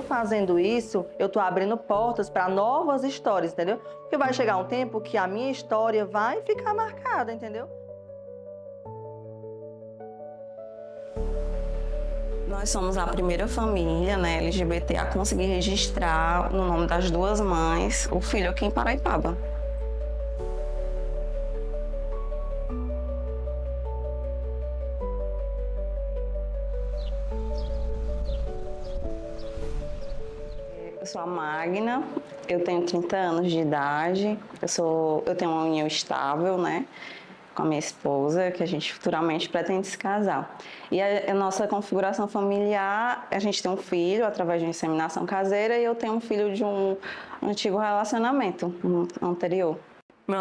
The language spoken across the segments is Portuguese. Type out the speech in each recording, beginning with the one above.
fazendo isso, eu tô abrindo portas para novas histórias, entendeu? Porque vai chegar um tempo que a minha história vai ficar marcada, entendeu? Nós somos a primeira família, né, LGBT a conseguir registrar no nome das duas mães o filho aqui em Paraipaba. Eu sou a Magna, eu tenho 30 anos de idade, eu tenho uma união estável, né, com a minha esposa, que a gente futuramente pretende se casar. E a nossa configuração familiar, a gente tem um filho através de uma inseminação caseira e eu tenho um filho de um antigo relacionamento anterior.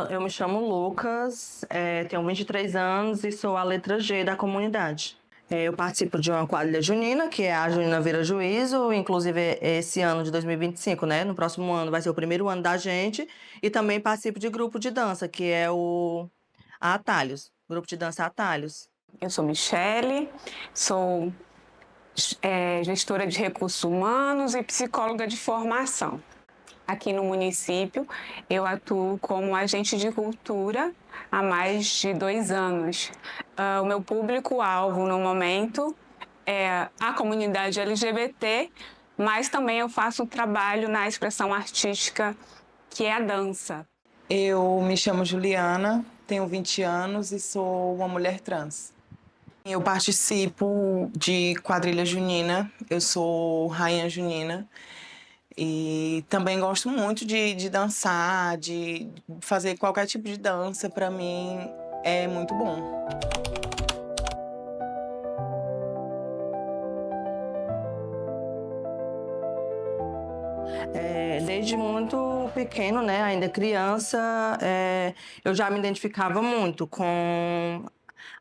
Eu me chamo Lucas, tenho 23 anos e sou a letra G da comunidade. Eu participo de uma quadrilha junina, que é a Junina Vira Juízo, inclusive esse ano de 2025, né? No próximo ano vai ser o primeiro ano da gente. E também participo de grupo de dança, que é a Atalhos, grupo de dança Atalhos. Eu sou Michele, sou gestora de recursos humanos e psicóloga de formação. Aqui no município, eu atuo como agente de cultura há mais de 2 anos. O meu público-alvo no momento é a comunidade LGBT, mas também eu faço um trabalho na expressão artística, que é a dança. Eu me chamo Juliana, tenho 20 anos e sou uma mulher trans. Eu participo de quadrilha junina, eu sou rainha junina e também gosto muito de dançar, de fazer qualquer tipo de dança. Para mim é muito bom. Desde muito pequeno, né, ainda criança, eu já me identificava muito com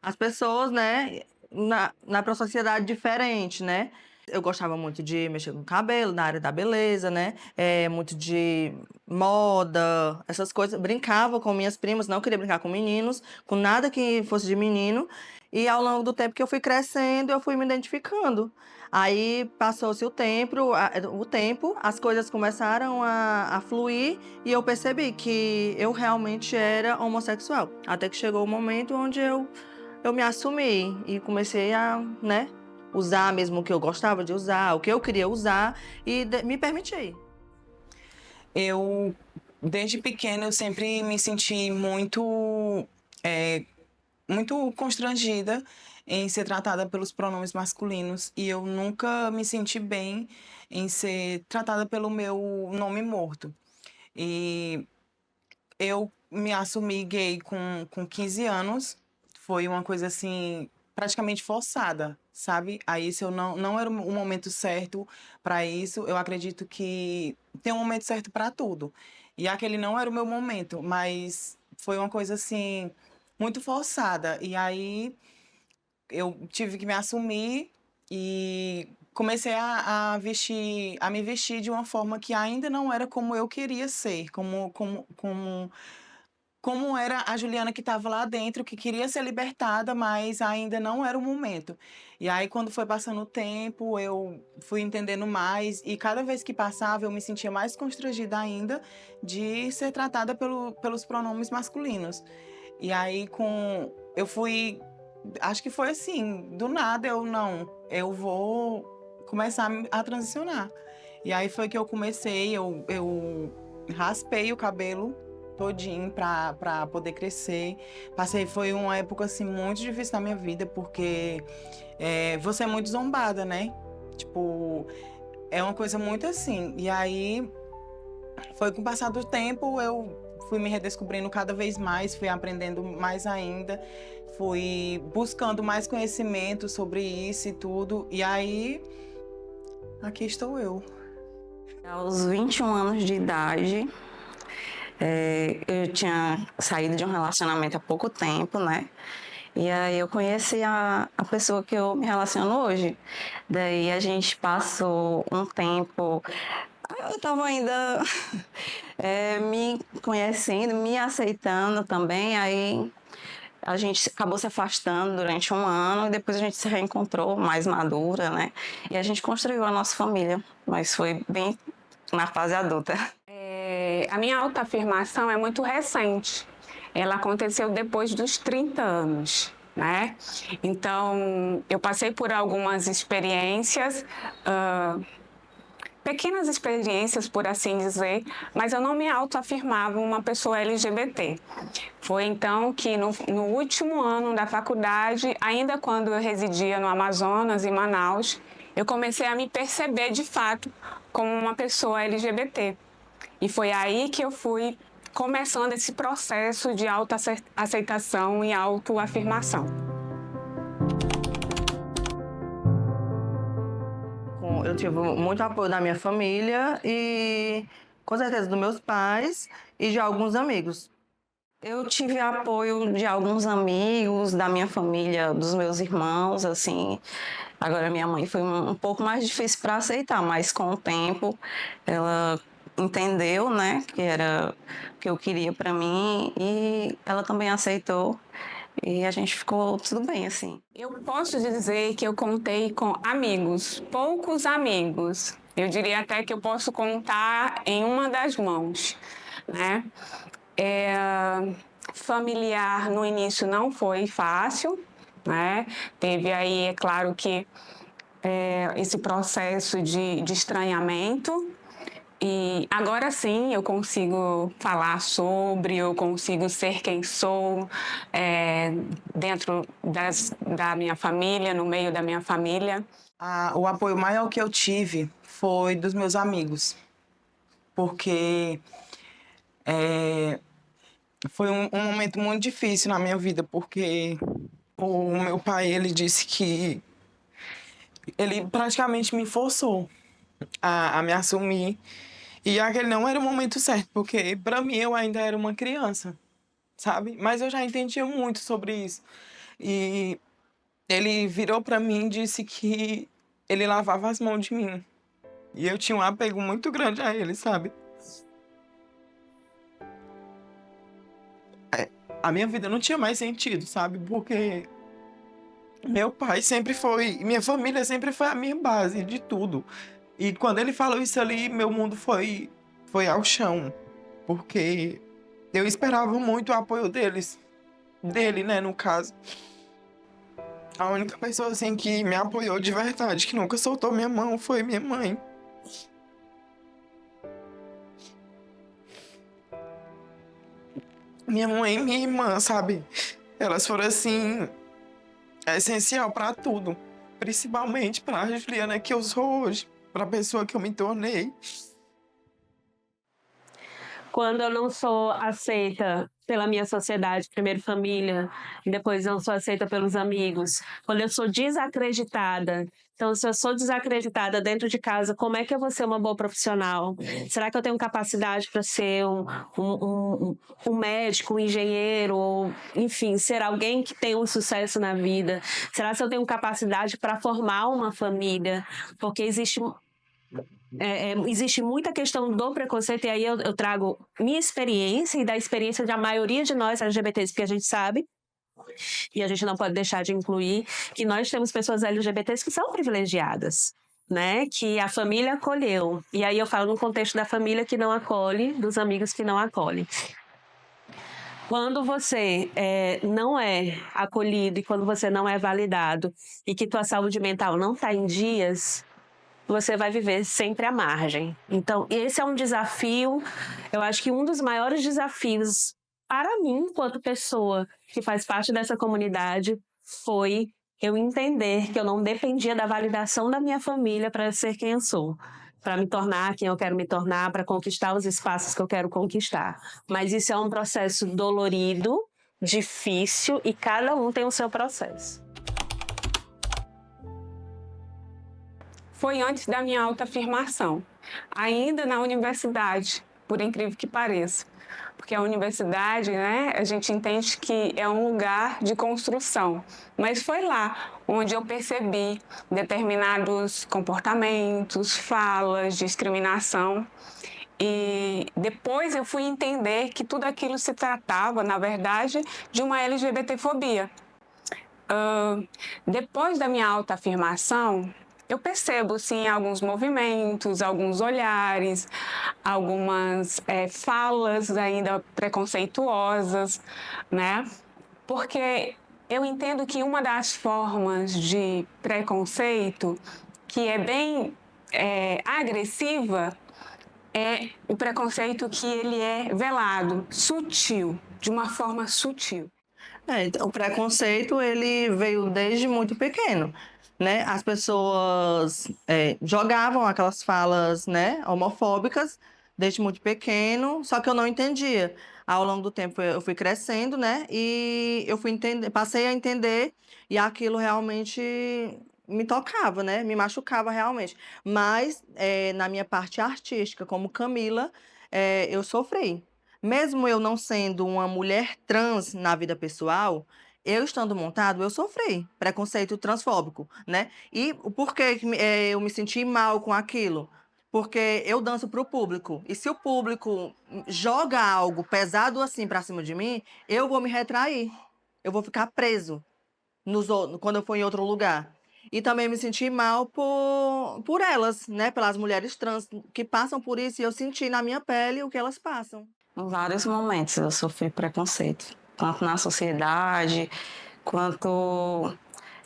as pessoas, né, na sociedade diferente, né? Eu gostava muito de mexer com cabelo, na área da beleza, né? Muito de moda, essas coisas. Brincava com minhas primas, não queria brincar com meninos, com nada que fosse de menino. E ao longo do tempo que eu fui crescendo, eu fui me identificando. Aí passou-se o tempo, as coisas começaram a fluir e eu percebi que eu realmente era homossexual. Até que chegou o momento onde eu me assumi e comecei a, né, usar mesmo o que eu gostava de usar, o que eu queria usar e me permitir. Eu, desde pequena, eu sempre me senti muito constrangida em ser tratada pelos pronomes masculinos e eu nunca me senti bem em ser tratada pelo meu nome morto. E eu me assumi gay com 15 anos, foi uma coisa assim, praticamente forçada, sabe? Aí isso eu não era o momento certo para isso. Eu acredito que tem um momento certo para tudo. E aquele não era o meu momento, mas foi uma coisa assim muito forçada. E aí eu tive que me assumir e comecei a me vestir de uma forma que ainda não era como eu queria ser, como era a Juliana que estava lá dentro, que queria ser libertada, mas ainda não era o momento. E aí, quando foi passando o tempo, eu fui entendendo mais, e cada vez que passava, eu me sentia mais constrangida ainda de ser tratada pelos pronomes masculinos. E aí, eu fui. Acho que foi assim, do nada eu vou começar a transicionar. E aí foi que eu comecei, eu raspei o cabelo todinho para poder crescer. Foi uma época assim muito difícil na minha vida, porque você é muito zombada, né? Tipo, é uma coisa muito assim. E aí foi com o passar do tempo eu fui me redescobrindo cada vez mais, fui aprendendo mais ainda, fui buscando mais conhecimento sobre isso e tudo. E aí aqui estou eu. Aos 21 anos de idade, eu tinha saído de um relacionamento há pouco tempo, né? E aí eu conheci a pessoa que eu me relaciono hoje. Daí a gente passou um tempo. Eu estava ainda me conhecendo, me aceitando também. Aí A gente acabou se afastando durante um ano e depois a gente se reencontrou mais madura, né? E a gente construiu a nossa família, mas foi bem na fase adulta. A minha autoafirmação é muito recente. Ela aconteceu depois dos 30 anos, né? Então, eu passei por algumas experiências, pequenas experiências, por assim dizer, mas eu não me autoafirmava uma pessoa LGBT. Foi então que no último ano da faculdade, ainda quando eu residia no Amazonas, em Manaus, eu comecei a me perceber de fato como uma pessoa LGBT. E foi aí que eu fui começando esse processo de autoaceitação e autoafirmação. Eu tive muito apoio da minha família e, com certeza, dos meus pais e de alguns amigos. Eu tive apoio de alguns amigos, da minha família, dos meus irmãos, assim. Agora, minha mãe foi um pouco mais difícil para aceitar, mas com o tempo ela entendeu, né, que era o que eu queria para mim e ela também aceitou e a gente ficou tudo bem, assim. Eu posso dizer que eu contei com amigos, poucos amigos. Eu diria até que eu posso contar em uma das mãos, né? Familiar no início não foi fácil, né? Teve aí, é claro que esse processo de estranhamento. E agora sim eu consigo falar sobre, eu consigo ser quem sou dentro da minha família, no meio da minha família. O apoio maior que eu tive foi dos meus amigos, porque foi um momento muito difícil na minha vida, porque o meu pai, ele disse que ele praticamente me forçou a me assumir, e aquele não era o momento certo, porque para mim eu ainda era uma criança, sabe? Mas eu já entendia muito sobre isso. E ele virou para mim e disse que ele lavava as mãos de mim. E eu tinha um apego muito grande a ele, sabe? A minha vida não tinha mais sentido, sabe? Porque meu pai sempre foi, minha família sempre foi a minha base de tudo. E quando ele falou isso ali, meu mundo foi ao chão. Porque eu esperava muito o apoio dele, né, no caso. A única pessoa, assim, que me apoiou de verdade, que nunca soltou minha mão, foi minha mãe. Minha mãe e minha irmã, sabe? Elas foram, assim, essencial pra tudo. Principalmente pra Juliana que eu sou hoje, pra pessoa que eu me tornei. Quando eu não sou aceita pela minha sociedade, primeiro família, e depois eu não sou aceita pelos amigos, quando eu sou desacreditada. Então, se eu sou desacreditada dentro de casa, como é que eu vou ser uma boa profissional? Será que eu tenho capacidade para ser um médico, um engenheiro, ou, enfim, ser alguém que tem um sucesso na vida? Será que eu tenho capacidade para formar uma família? Porque existe muita questão do preconceito, e aí eu trago minha experiência e da experiência da maioria de nós LGBTs, porque a gente sabe, e a gente não pode deixar de incluir, que nós temos pessoas LGBTs que são privilegiadas, né? Que a família acolheu. E aí eu falo no contexto da família que não acolhe, dos amigos que não acolhem. Quando você não é acolhido e quando você não é validado e que tua saúde mental não está em dias, você vai viver sempre à margem. Então, esse é um desafio, eu acho que um dos maiores desafios para mim, enquanto pessoa que faz parte dessa comunidade, foi eu entender que eu não dependia da validação da minha família para ser quem eu sou, para me tornar quem eu quero me tornar, para conquistar os espaços que eu quero conquistar. Mas isso é um processo dolorido, difícil, e cada um tem o seu processo. Foi antes da minha autoafirmação, ainda na universidade, por incrível que pareça. Porque a universidade, né, a gente entende que é um lugar de construção. Mas foi lá onde eu percebi determinados comportamentos, falas, discriminação. E depois eu fui entender que tudo aquilo se tratava, na verdade, de uma LGBTfobia. Depois da minha autoafirmação, eu percebo, sim, alguns movimentos, alguns olhares, algumas falas ainda preconceituosas, né? Porque eu entendo que uma das formas de preconceito que é bem agressiva é o preconceito que ele é velado, sutil, de uma forma sutil. Então, o preconceito, ele veio desde muito pequeno, né? As pessoas jogavam aquelas falas, né, homofóbicas desde muito pequeno, só que eu não entendia. Ao longo do tempo eu fui crescendo, né, e eu fui entender, passei a entender e aquilo realmente me tocava, né, me machucava realmente. Mas na minha parte artística, como Camila, eu sofri. Mesmo eu não sendo uma mulher trans na vida pessoal, eu estando montado, eu sofri preconceito transfóbico, né? E o porquê que eu me senti mal com aquilo? Porque eu danço para o público. E se o público joga algo pesado assim para cima de mim, eu vou me retrair. Eu vou ficar preso quando eu for em outro lugar. E também me senti mal por elas, né? Pelas mulheres trans que passam por isso e eu senti na minha pele o que elas passam. Em vários momentos eu sofri preconceito, tanto na sociedade quanto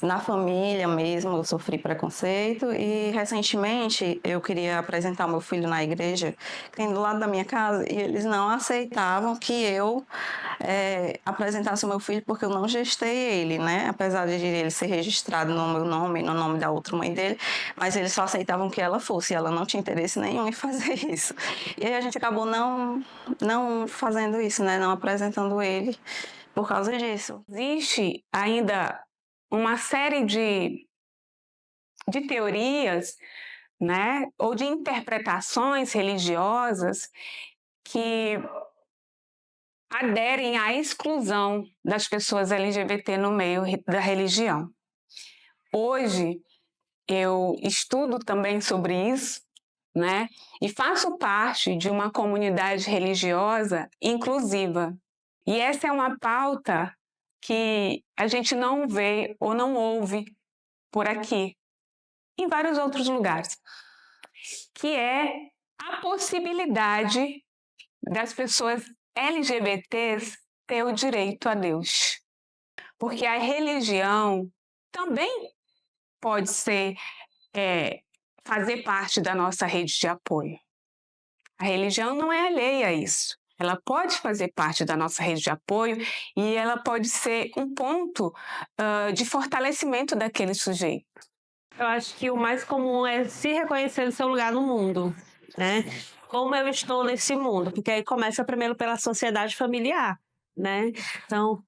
na família mesmo. Eu sofri preconceito e recentemente eu queria apresentar meu filho na igreja, que tem do lado da minha casa, e eles não aceitavam que eu apresentasse o meu filho porque eu não gestei ele, né? Apesar de ele ser registrado no meu nome e no nome da outra mãe dele, mas eles só aceitavam que ela fosse, e ela não tinha interesse nenhum em fazer isso. E aí a gente acabou não fazendo isso, né? Não apresentando ele por causa disso. Existe ainda uma série de teorias, né, ou de interpretações religiosas que aderem à exclusão das pessoas LGBT no meio da religião. Hoje, eu estudo também sobre isso, né, e faço parte de uma comunidade religiosa inclusiva. E essa é uma pauta que a gente não vê ou não ouve por aqui, em vários outros lugares, que é a possibilidade das pessoas LGBTs ter o direito a Deus. Porque a religião também pode ser, fazer parte da nossa rede de apoio. A religião não é alheia a isso. Ela pode fazer parte da nossa rede de apoio e ela pode ser um ponto de fortalecimento daquele sujeito. Eu acho que o mais comum é se reconhecer no seu lugar no mundo, né? Como eu estou nesse mundo, porque aí começa primeiro pela sociedade familiar, né? Então,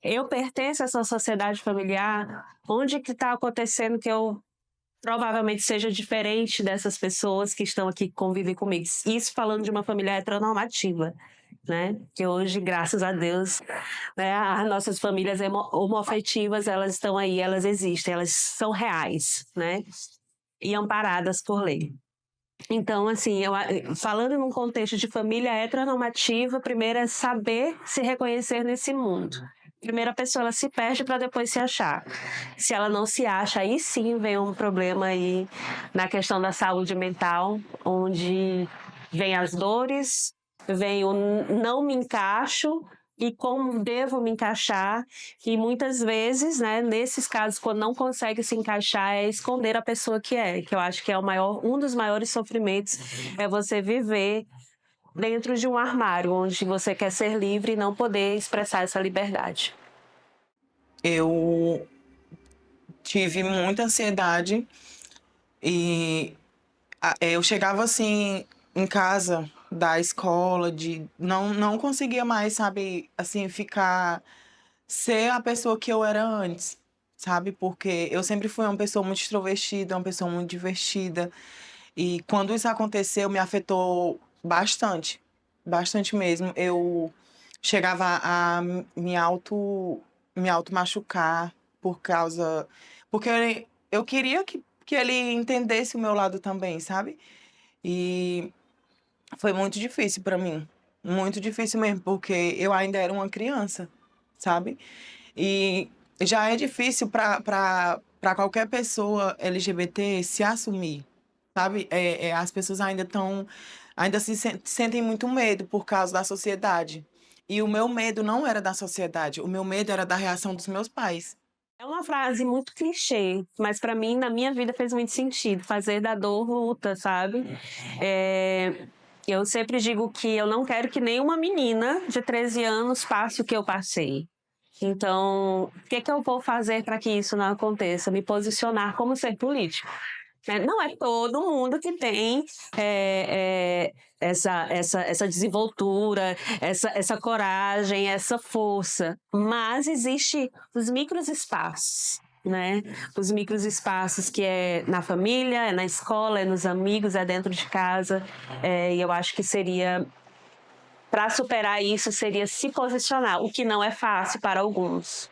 eu pertenço a essa sociedade familiar, onde que está acontecendo que eu provavelmente seja diferente dessas pessoas que estão aqui que convivem comigo. Isso falando de uma família heteronormativa, né? Que hoje, graças a Deus, né, as nossas famílias homoafetivas, elas estão aí, elas existem, elas são reais, né? E amparadas por lei. Então, assim, falando num contexto de família heteronormativa, primeiro é saber se reconhecer nesse mundo. Primeiro a pessoa ela se perde para depois se achar. Se ela não se acha, aí sim vem um problema aí na questão da saúde mental, onde vem as dores, vem o não me encaixo e como devo me encaixar. E muitas vezes, né, nesses casos, quando não consegue se encaixar, é esconder a pessoa que eu acho que é um dos maiores sofrimentos, é você viver dentro de um armário, onde você quer ser livre e não poder expressar essa liberdade. Eu tive muita ansiedade e eu chegava assim em casa da escola de não conseguia mais, sabe, assim, ser a pessoa que eu era antes, sabe? Porque eu sempre fui uma pessoa muito extrovertida, uma pessoa muito divertida. E quando isso aconteceu, me afetou bastante, bastante mesmo. Eu chegava a me auto machucar por causa, porque eu queria que ele entendesse o meu lado também, sabe? E Foi muito difícil para mim, muito difícil mesmo, porque eu ainda era uma criança, sabe? E já é difícil para qualquer pessoa LGBT se assumir, sabe? As pessoas ainda sentem muito medo por causa da sociedade. E o meu medo não era da sociedade, o meu medo era da reação dos meus pais. É uma frase muito clichê, mas para mim, na minha vida, fez muito sentido. Fazer da dor luta, sabe? Eu sempre digo que eu não quero que nenhuma menina de 13 anos passe o que eu passei. Então, o que eu vou fazer para que isso não aconteça? Me posicionar como ser político. Não é todo mundo que tem essa desenvoltura, essa coragem, essa força, mas existe os microespaços, né? Os microespaços que é na família, é na escola, é nos amigos, é dentro de casa, e eu acho que seria, para superar isso, seria se posicionar, o que não é fácil para alguns.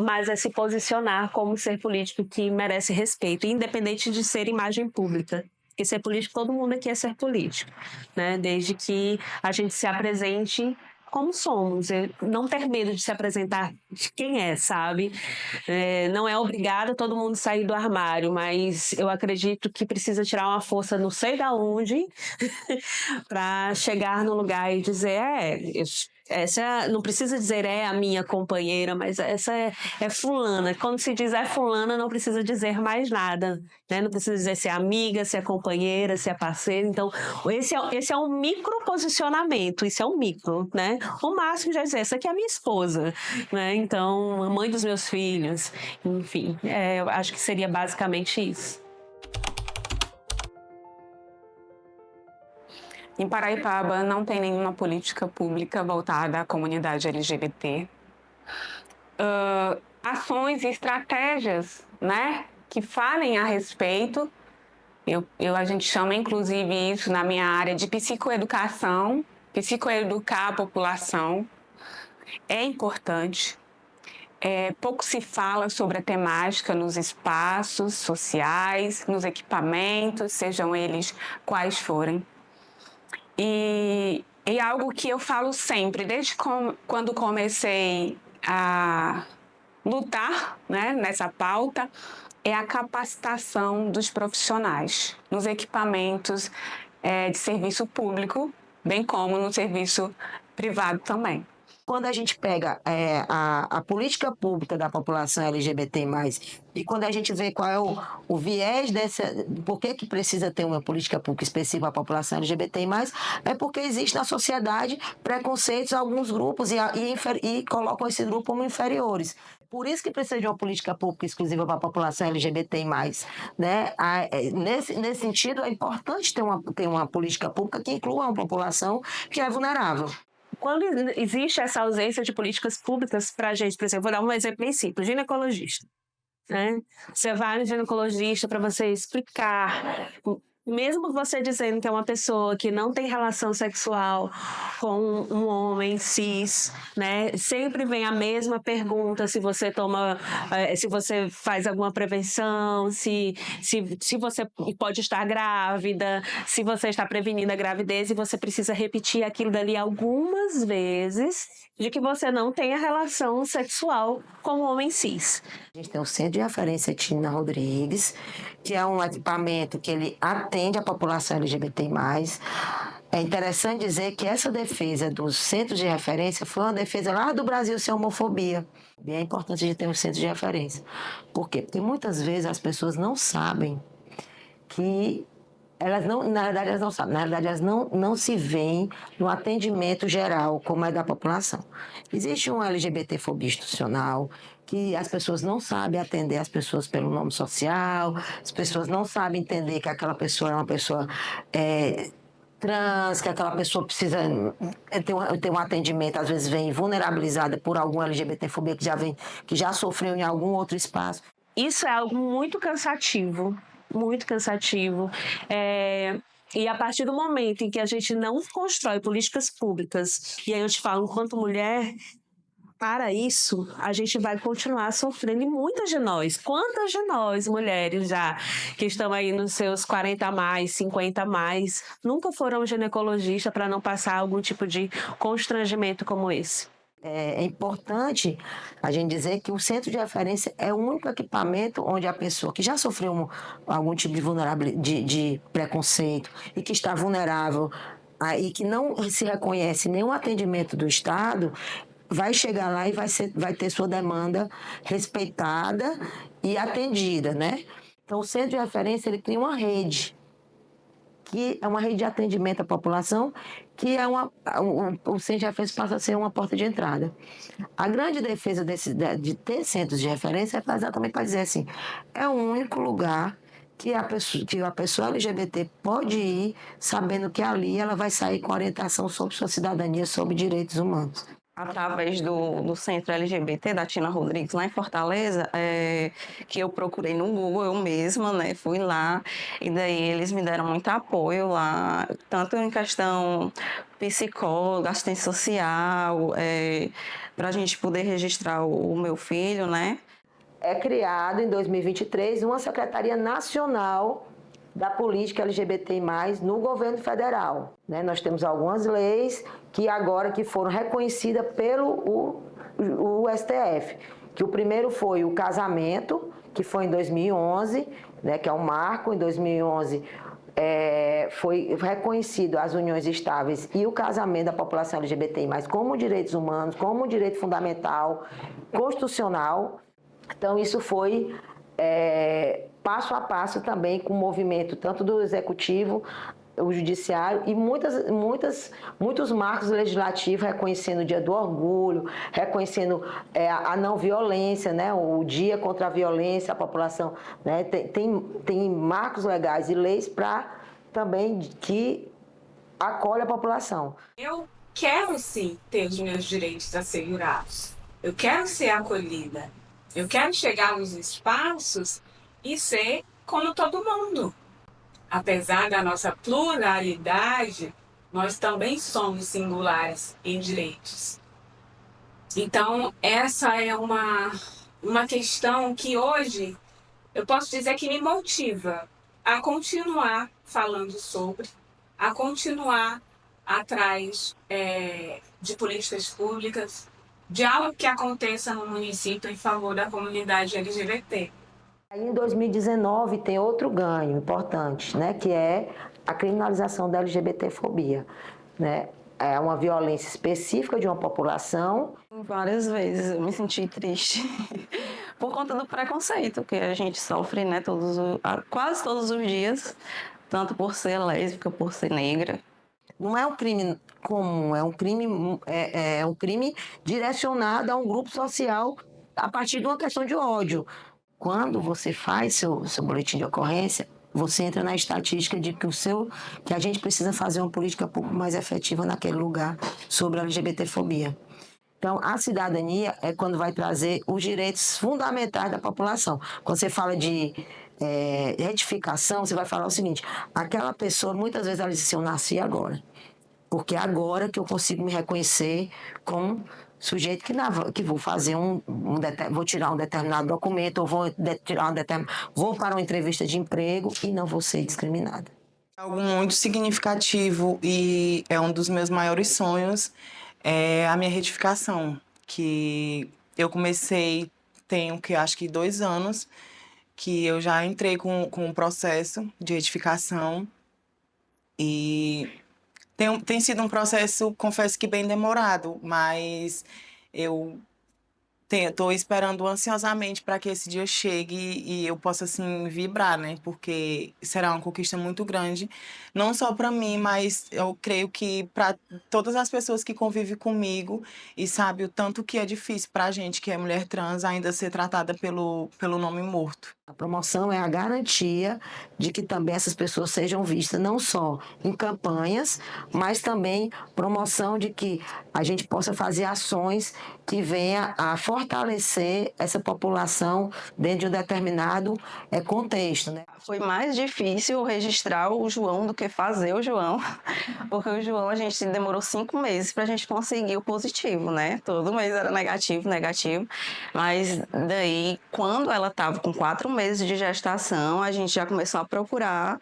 Mas é se posicionar como ser político que merece respeito, independente de ser imagem pública. Porque ser político, todo mundo aqui é ser político, né? Desde que a gente se apresente como somos, não ter medo de se apresentar de quem é, sabe? Não é obrigado todo mundo sair do armário, mas eu acredito que precisa tirar uma força não sei da onde para chegar no lugar e dizer, essa não precisa dizer é a minha companheira, mas essa é fulana. Quando se diz é fulana, não precisa dizer mais nada, né? Não precisa dizer se é amiga, se é companheira, se é parceira. Então, esse é um micro posicionamento, isso é um micro, né? O máximo já dizer, essa aqui é a minha esposa, né? Então, a mãe dos meus filhos, enfim, eu acho que seria basicamente isso. Em Paraipaba não tem nenhuma política pública voltada à comunidade LGBT. Ações e estratégias, né, que falem a respeito. A gente chama, inclusive, isso na minha área de psicoeducação, psicoeducar a população. É importante. Pouco se fala sobre a temática nos espaços sociais, nos equipamentos, sejam eles quais forem. E é algo que eu falo sempre, desde quando comecei a lutar, né, nessa pauta, é a capacitação dos profissionais nos equipamentos de serviço público, bem como no serviço privado também. Quando a gente pega a política pública da população LGBT+, e quando a gente vê qual é o viés por que precisa ter uma política pública específica para a população LGBT+, é porque existe na sociedade preconceitos a alguns grupos e colocam esse grupo como inferiores. Por isso que precisa de uma política pública exclusiva para a população LGBT+, né? Nesse sentido, é importante ter uma política pública que inclua uma população que é vulnerável. Quando existe essa ausência de políticas públicas para a gente, por exemplo, vou dar um exemplo bem simples, ginecologista, né? Você vai no ginecologista para você explicar, mesmo você dizendo que é uma pessoa que não tem relação sexual com um homem cis, né? Sempre vem a mesma pergunta se você se você faz alguma prevenção, se você pode estar grávida, se você está prevenindo a gravidez, e você precisa repetir aquilo dali algumas vezes de que você não tem a relação sexual com o homem cis. A gente tem o Centro de Referência Tina Rodrigues, que é um equipamento que ele atende a população LGBT+. É interessante dizer que essa defesa dos centros de referência foi uma defesa lá do Brasil sem homofobia. E é importante a gente ter um centro de referência. Por quê? Porque muitas vezes as pessoas não sabem que na verdade, elas não sabem. Na verdade, elas não se veem no atendimento geral, como é da população. Existe uma LGBT-fobia institucional, que as pessoas não sabem atender as pessoas pelo nome social, as pessoas não sabem entender que aquela pessoa é uma pessoa trans, que aquela pessoa precisa ter um atendimento, às vezes vem vulnerabilizada por alguma LGBT-fobia que já sofreu em algum outro espaço. Isso é algo muito cansativo. Muito cansativo. E a partir do momento em que a gente não constrói políticas públicas, e aí eu te falo, enquanto mulher, para isso, a gente vai continuar sofrendo, e muitas de nós, quantas de nós, mulheres já, que estão aí nos seus 40 a mais, 50 a mais, nunca foram ginecologista para não passar algum tipo de constrangimento como esse? É importante a gente dizer que o centro de referência é o único equipamento onde a pessoa que já sofreu algum tipo de vulnerabilidade, de preconceito e que está vulnerável e que não se reconhece nenhum atendimento do Estado, vai chegar lá e vai ter sua demanda respeitada e atendida, né? Então, o centro de referência, ele cria uma rede, que é uma rede de atendimento à população, que é o centro de referência passa a ser uma porta de entrada. A grande defesa de ter centros de referência é exatamente para dizer assim, é o único lugar que a pessoa LGBT pode ir sabendo que ali ela vai sair com orientação sobre sua cidadania, sobre direitos humanos. Através do Centro LGBT da Tina Rodrigues, lá em Fortaleza, que eu procurei no Google, eu mesma, né, fui lá, e daí eles me deram muito apoio lá, tanto em questão psicóloga, assistência social, para a gente poder registrar o meu filho, né. É criado em 2023 uma Secretaria Nacional da Política LGBT+, no governo federal. Né? Nós temos algumas leis que foram reconhecidas pelo o STF, que o primeiro foi o casamento, que foi em 2011, né, que é um marco. Em 2011 foi reconhecido as uniões estáveis e o casamento da população LGBT+, como direitos humanos, como direito fundamental, constitucional. Então, isso foi passo a passo também com o movimento tanto do Executivo, o Judiciário e muitos marcos legislativos reconhecendo o Dia do Orgulho, reconhecendo a não violência, né, o Dia contra a Violência à População. Né, tem marcos legais e leis para também que acolhe a população. Eu quero sim ter os meus direitos assegurados. Eu quero ser acolhida. Eu quero chegar nos espaços e ser como todo mundo. Apesar da nossa pluralidade, nós também somos singulares em direitos. Então, essa é uma questão que hoje eu posso dizer que me motiva a continuar falando sobre, a continuar atrás de políticas públicas, de algo que aconteça no município em favor da comunidade LGBT. Aí, em 2019 tem outro ganho importante, né, que é a criminalização da LGBTfobia, né? É uma violência específica de uma população. Várias vezes eu me senti triste por conta do preconceito que a gente sofre, né, quase todos os dias, tanto por ser lésbica, por ser negra. Não é um crime comum, é um crime direcionado a um grupo social a partir de uma questão de ódio. Quando você faz seu boletim de ocorrência, você entra na estatística de que a gente precisa fazer uma política pública mais efetiva naquele lugar sobre a LGBTfobia. Então, a cidadania é quando vai trazer os direitos fundamentais da população. Quando você fala de retificação, você vai falar o seguinte, aquela pessoa, muitas vezes ela diz assim, eu nasci agora, porque é agora que eu consigo me reconhecer como sujeito que vou fazer vou tirar um determinado documento, ou vou para uma entrevista de emprego e não vou ser discriminada. Algo muito significativo e é um dos meus maiores sonhos é a minha retificação, que eu comecei, acho que 2 anos, que eu já entrei com um processo de retificação e tem sido um processo, confesso que bem demorado, mas eu estou esperando ansiosamente para que esse dia chegue e eu possa, assim, vibrar, né? Porque será uma conquista muito grande, não só para mim, mas eu creio que para todas as pessoas que convivem comigo e sabem o tanto que é difícil para a gente, que é mulher trans, ainda ser tratada pelo nome morto. A promoção é a garantia de que também essas pessoas sejam vistas não só em campanhas, mas também promoção de que a gente possa fazer ações que venham a fortalecer fortalecer essa população dentro de um determinado contexto, né? Foi mais difícil registrar o João do que fazer o João, porque o João a gente demorou 5 meses para a gente conseguir o positivo, né? Todo mês era negativo, mas daí, quando ela estava com 4 meses de gestação, a gente já começou a procurar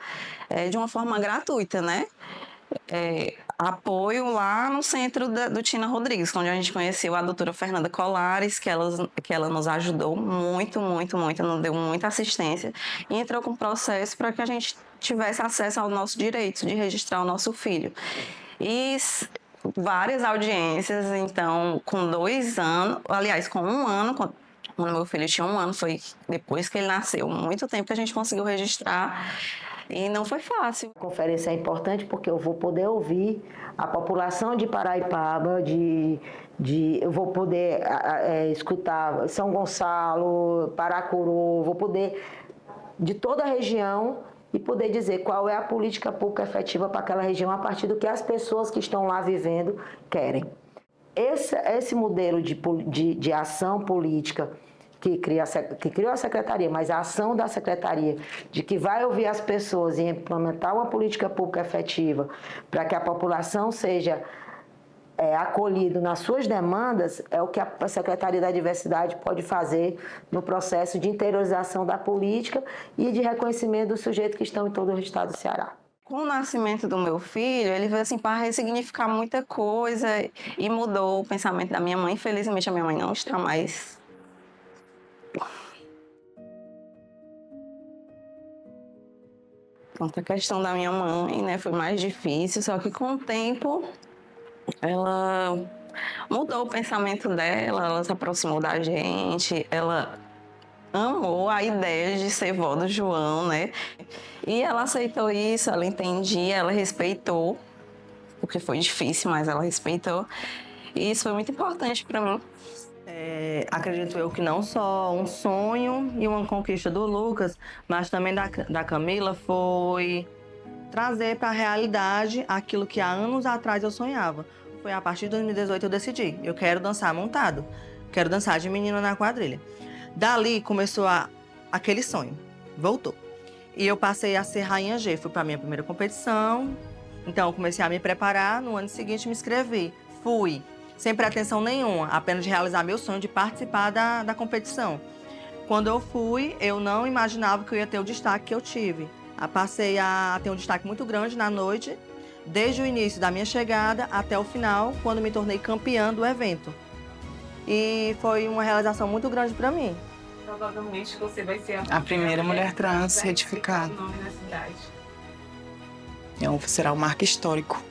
de uma forma gratuita, né? Apoio lá no centro do Tina Rodrigues, onde a gente conheceu a doutora Fernanda Colares, que ela nos ajudou muito, nos deu muita assistência e entrou com processo para que a gente tivesse acesso ao nosso direito de registrar o nosso filho. E várias audiências, então, com 2 anos, aliás, com 1 ano, quando meu filho tinha 1 ano, foi depois que ele nasceu, muito tempo que a gente conseguiu registrar. E não foi fácil. A conferência é importante porque eu vou poder ouvir a população de Paraipaba, eu vou poder escutar São Gonçalo, Paracuru, vou poder, de toda a região, e poder dizer qual é a política pública efetiva para aquela região a partir do que as pessoas que estão lá vivendo querem. Esse modelo de ação política que criou a secretaria, mas a ação da secretaria de que vai ouvir as pessoas e implementar uma política pública efetiva para que a população seja acolhida nas suas demandas, é o que a Secretaria da Diversidade pode fazer no processo de interiorização da política e de reconhecimento dos sujeitos que estão em todo o estado do Ceará. Com o nascimento do meu filho, ele veio assim para ressignificar muita coisa e mudou o pensamento da minha mãe. Infelizmente, a minha mãe não está mais. Pronto, a questão da minha mãe, né, foi mais difícil, só que com o tempo ela mudou o pensamento dela, ela se aproximou da gente, ela amou a ideia de ser vó do João, né? E ela aceitou isso, ela entendia, ela respeitou, porque foi difícil, mas ela respeitou. E isso foi muito importante para mim. Acredito eu que não só um sonho e uma conquista do Lucas, mas também da Camila foi trazer para a realidade aquilo que há anos atrás eu sonhava. Foi a partir de 2018 eu decidi, eu quero dançar montado, quero dançar de menina na quadrilha. Dali começou aquele sonho, voltou. E eu passei a ser rainha G, fui para a minha primeira competição, então eu comecei a me preparar, no ano seguinte me inscrevi, fui. Sem pretensão nenhuma, apenas de realizar meu sonho de participar da competição. Quando eu fui, eu não imaginava que eu ia ter o destaque que eu tive. Passei a ter um destaque muito grande na noite, desde o início da minha chegada até o final, quando me tornei campeã do evento. E foi uma realização muito grande para mim. Provavelmente você vai ser A primeira mulher trans certificada. O nome na cidade. Será um marco histórico.